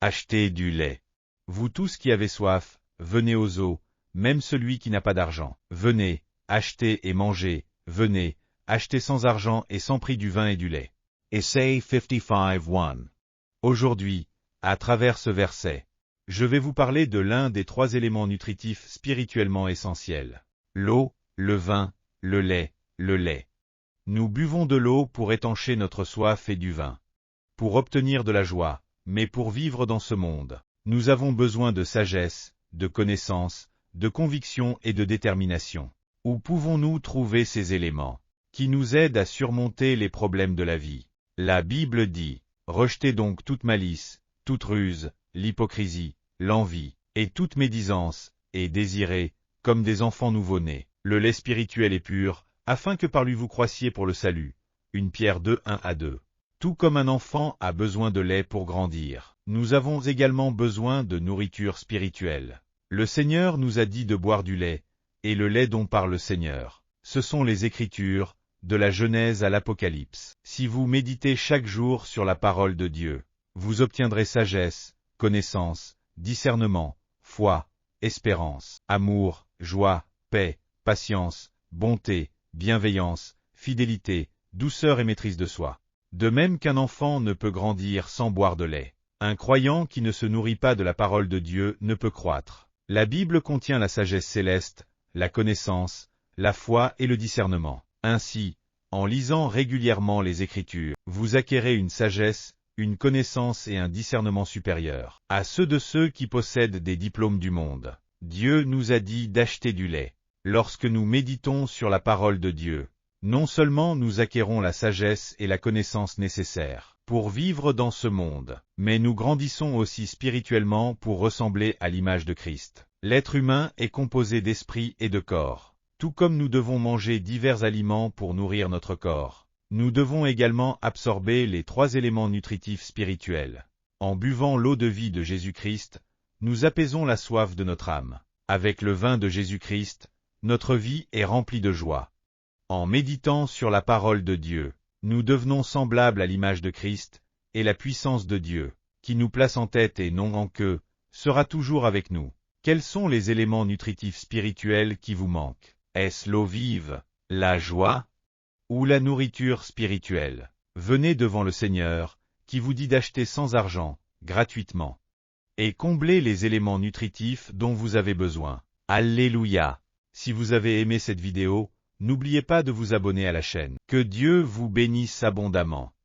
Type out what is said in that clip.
achetez du lait. Vous tous qui avez soif, venez aux eaux, même celui qui n'a pas d'argent. Venez, achetez et mangez, venez, achetez sans argent et sans prix du vin et du lait. Essai 55:1. Aujourd'hui, à travers ce verset, je vais vous parler de l'un des 3 éléments nutritifs spirituellement essentiels. L'eau, le vin, le lait, le lait. Nous buvons de l'eau pour étancher notre soif et du vin. Pour obtenir de la joie, mais pour vivre dans ce monde, nous avons besoin de sagesse, de connaissance, de conviction et de détermination. Où pouvons-nous trouver ces éléments qui nous aident à surmonter les problèmes de la vie? La Bible dit, « Rejetez donc toute malice, toute ruse, l'hypocrisie, l'envie, et toute médisance, et désirez, comme des enfants nouveau-nés, le lait spirituel et pur, afin que par lui vous croissiez pour le salut. » 1 Pierre 2:1-2. Tout comme un enfant a besoin de lait pour grandir, nous avons également besoin de nourriture spirituelle. Le Seigneur nous a dit de boire du lait, et le lait dont parle le Seigneur, ce sont les Écritures, de la Genèse à l'Apocalypse. Si vous méditez chaque jour sur la parole de Dieu, vous obtiendrez sagesse, connaissance, discernement, foi, espérance, amour, joie, paix, patience, bonté, bienveillance, fidélité, douceur et maîtrise de soi. De même qu'un enfant ne peut grandir sans boire de lait, un croyant qui ne se nourrit pas de la parole de Dieu ne peut croître. La Bible contient la sagesse céleste, la connaissance, la foi et le discernement. Ainsi, en lisant régulièrement les Écritures, vous acquérez une sagesse, une connaissance et un discernement supérieur à ceux de ceux qui possèdent des diplômes du monde. Dieu nous a dit d'acheter du lait. Lorsque nous méditons sur la parole de Dieu, non seulement nous acquérons la sagesse et la connaissance nécessaires pour vivre dans ce monde, mais nous grandissons aussi spirituellement pour ressembler à l'image de Christ. L'être humain est composé d'esprit et de corps. Tout comme nous devons manger divers aliments pour nourrir notre corps, nous devons également absorber les 3 éléments nutritifs spirituels. En buvant l'eau de vie de Jésus-Christ, nous apaisons la soif de notre âme. Avec le vin de Jésus-Christ, notre vie est remplie de joie. En méditant sur la parole de Dieu, nous devenons semblables à l'image de Christ, et la puissance de Dieu, qui nous place en tête et non en queue, sera toujours avec nous. Quels sont les éléments nutritifs spirituels qui vous manquent? Est-ce l'eau vive, la joie, ou la nourriture spirituelle? Venez devant le Seigneur, qui vous dit d'acheter sans argent, gratuitement, et combler les éléments nutritifs dont vous avez besoin. Alléluia! Si vous avez aimé cette vidéo, n'oubliez pas de vous abonner à la chaîne. Que Dieu vous bénisse abondamment.